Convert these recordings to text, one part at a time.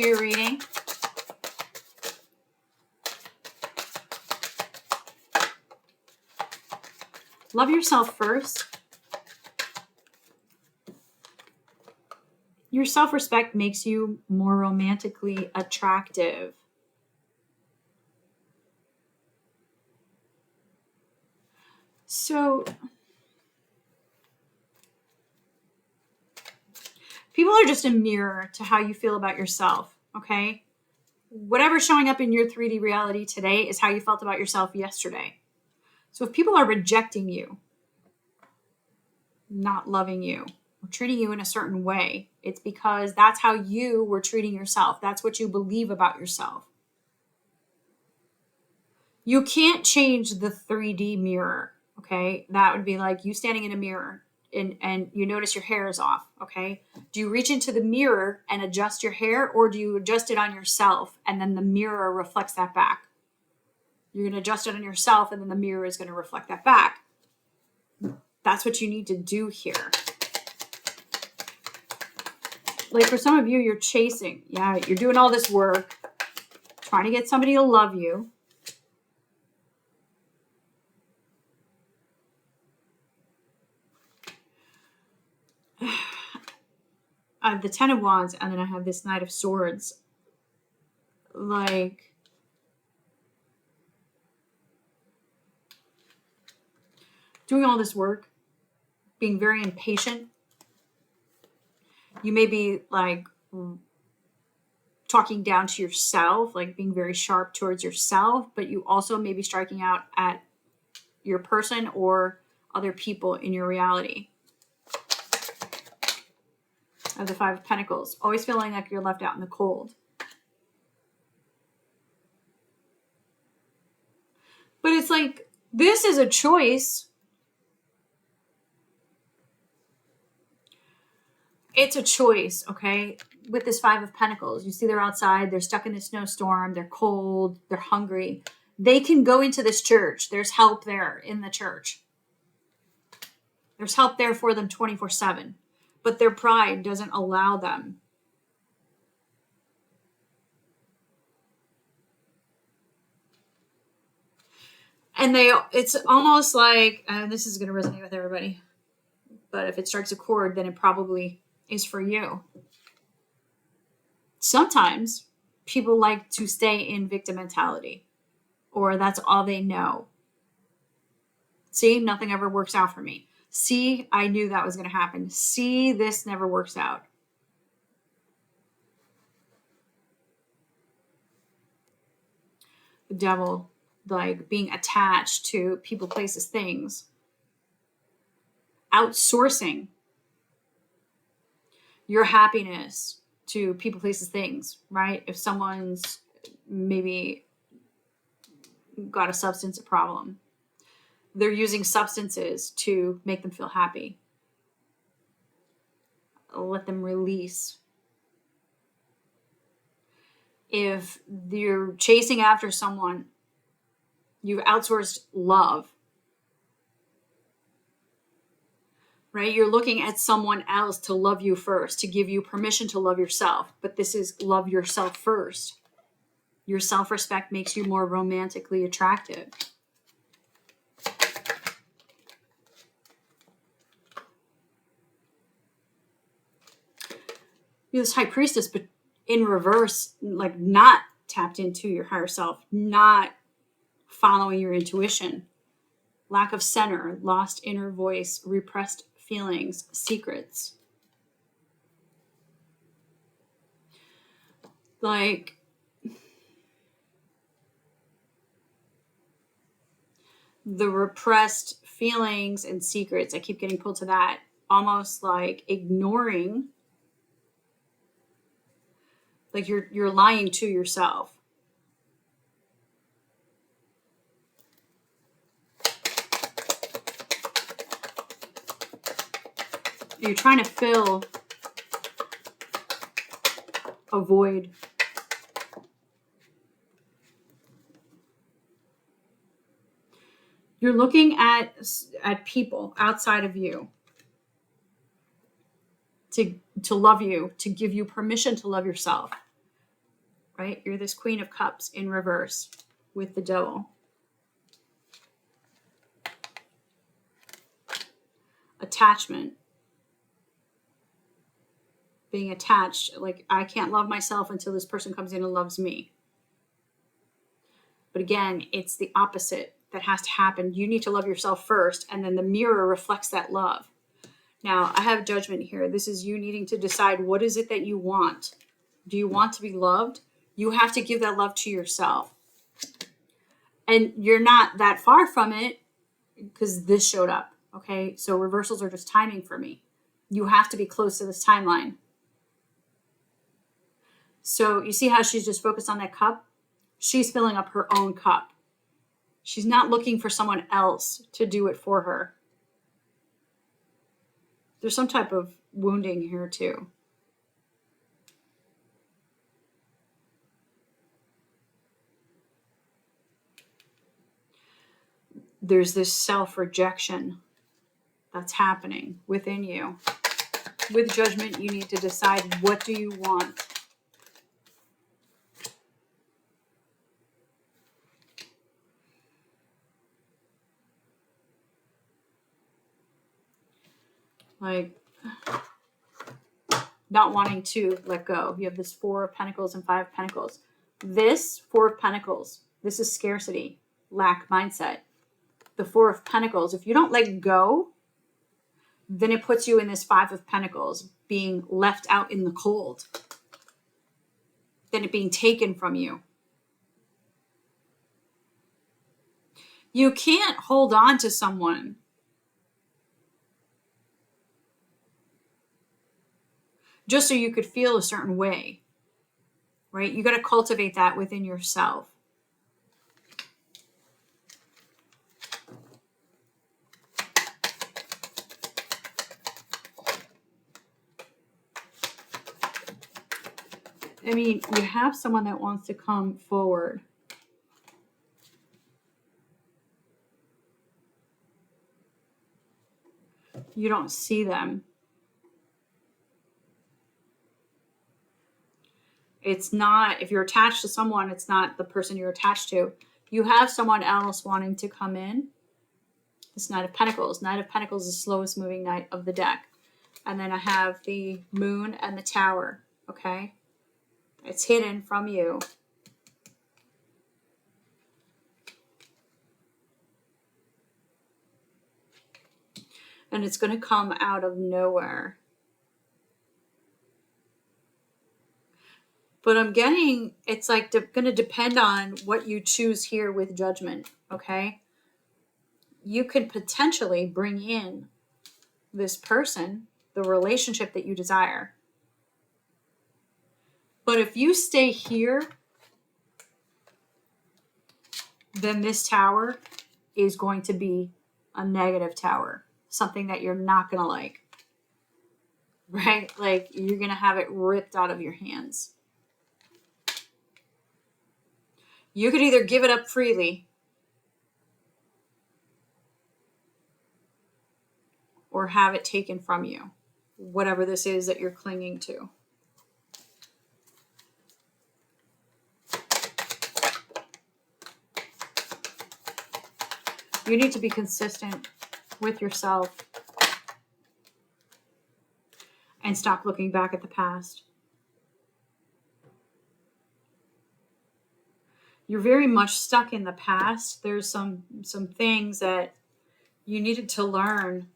to your reading. Love yourself first. Your self-respect makes you more romantically attractive. So people are just a mirror to how you feel about yourself, okay? Whatever's showing up in your 3D reality today is how you felt about yourself yesterday. So if people are rejecting you, not loving you, or treating you in a certain way, it's because that's how you were treating yourself. That's what you believe about yourself. You can't change the 3D mirror, okay? That would be like you standing in a mirror and you notice your hair is off, okay? Do you reach into the mirror and adjust your hair, or do you adjust it on yourself and then the mirror reflects that back? You're going to adjust it on yourself and then the mirror is going to reflect that back. That's what you need to do here. Like for some of you, you're chasing. Yeah, you're doing all this work, trying to get somebody to love you. I have the Ten of Wands, and then I have this Knight of Swords. Like, doing all this work, being very impatient. You may be like talking down to yourself, like being very sharp towards yourself, but you also may be striking out at your person or other people in your reality. Of the Five of Pentacles, always feeling like you're left out in the cold. But it's like, this is a choice. It's a choice, okay? With this Five of Pentacles, you see they're outside, they're stuck in a snowstorm, they're cold, they're hungry. They can go into this church. There's help there in the church. There's help there for them 24/7. But their pride doesn't allow them. And it's almost like, and this is going to resonate with everybody, but if it strikes a chord, then it probably is for you. Sometimes people like to stay in victim mentality, or that's all they know. See, nothing ever works out for me. See, I knew that was going to happen. See, this never works out. The Devil, like being attached to people, places, things. Outsourcing your happiness to people, places, things, right? If someone's maybe got a substance problem, they're using substances to make them feel happy. Let them release. If you're chasing after someone, you've outsourced love. Right? You're looking at someone else to love you first, to give you permission to love yourself. But this is love yourself first. Your self-respect makes you more romantically attractive. You're this High Priestess, but in reverse, like not tapped into your higher self, not following your intuition, lack of center, lost inner voice, repressed feelings, secrets. Like, the repressed feelings and secrets, I keep getting pulled to that, almost like ignoring. Like you're lying to yourself. You're trying to fill a void. You're looking at people outside of you to love you, to give you permission to love yourself. right? You're this Queen of Cups in reverse with the Devil. Attachment. Being attached, like I can't love myself until this person comes in and loves me. But again, it's the opposite that has to happen. You need to love yourself first, and then the mirror reflects that love. Now, I have Judgment here. This is you needing to decide, what is it that you want? Do you want to be loved? You have to give that love to yourself. And you're not that far from it because this showed up, okay? So reversals are just timing for me. You have to be close to this timeline. So you see how she's just focused on that cup? She's filling up her own cup. She's not looking for someone else to do it for her. There's some type of wounding here too. There's this self-rejection that's happening within you. With Judgment, you need to decide, what do you want? Like, not wanting to let go. You have this Four of Pentacles and Five of Pentacles. This Four of Pentacles, this is scarcity, lack mindset. The Four of Pentacles, if you don't let go, then it puts you in this Five of Pentacles, being left out in the cold. Then it being taken from you. You can't hold on to someone just so you could feel a certain way, right? You got to cultivate that within yourself. I mean, you have someone that wants to come forward. You don't see them. It's not, if you're attached to someone, it's not the person you're attached to. You have someone else wanting to come in. This Knight of Pentacles. Knight of Pentacles is the slowest moving knight of the deck. And then I have the Moon and the Tower, okay? It's hidden from you. And it's going to come out of nowhere. But I'm getting, it's like going to depend on what you choose here with Judgment, okay? You could potentially bring in this person, the relationship that you desire. But if you stay here, then this tower is going to be a negative tower. Something that you're not going to like. Right? Like, you're going to have it ripped out of your hands. You could either give it up freely or have it taken from you. Whatever this is that you're clinging to. You need to be consistent with yourself and stop looking back at the past. You're very much stuck in the past. There's some things that you needed to learn,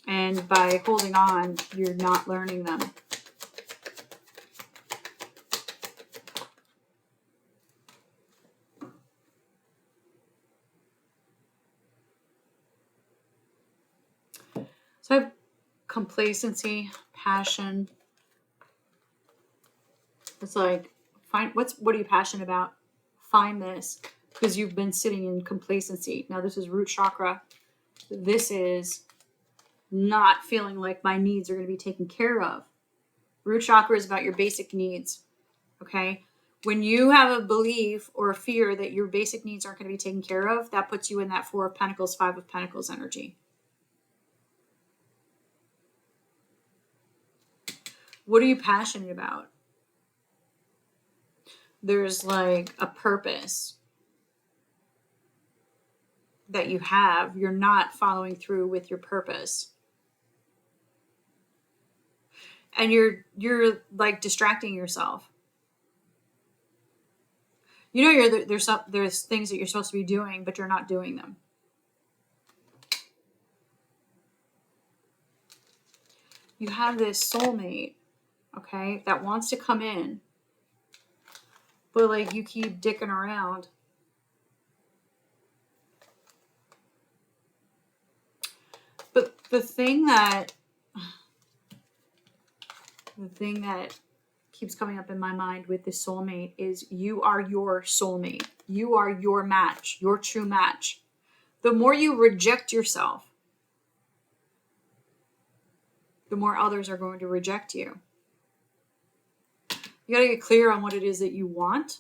and by holding on, you're not learning them. So I have complacency, passion. It's like, what are you passionate about? Find this, because you've been sitting in complacency. Now this is root chakra. This is not feeling like my needs are going to be taken care of. Root chakra is about your basic needs. Okay? When you have a belief or a fear that your basic needs aren't going to be taken care of, that puts you in that Four of Pentacles, Five of Pentacles energy. What are you passionate about? there's like a purpose that you have, you're not following through with your purpose. And you're like distracting yourself. You know, there's things that you're supposed to be doing, but you're not doing them. You have this soulmate, okay, that wants to come in, but like you keep dicking around. But the thing that keeps coming up in my mind with this soulmate is you are your soulmate. You are your match, your true match. The more you reject yourself, the more others are going to reject you. You got to get clear on what it is that you want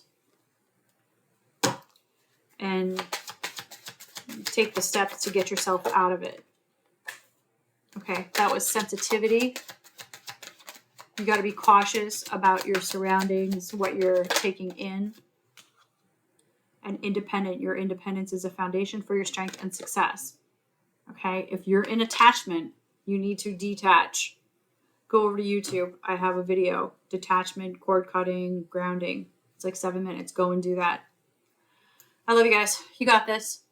and take the steps to get yourself out of it. Okay, that was sensitivity. You got to be cautious about your surroundings, what you're taking in. And independent. Your independence is a foundation for your strength and success. Okay, if you're in attachment, you need to detach. Go over to YouTube. I have a video, detachment, cord cutting, grounding. It's like 7 minutes. Go and do that. I love you guys. You got this.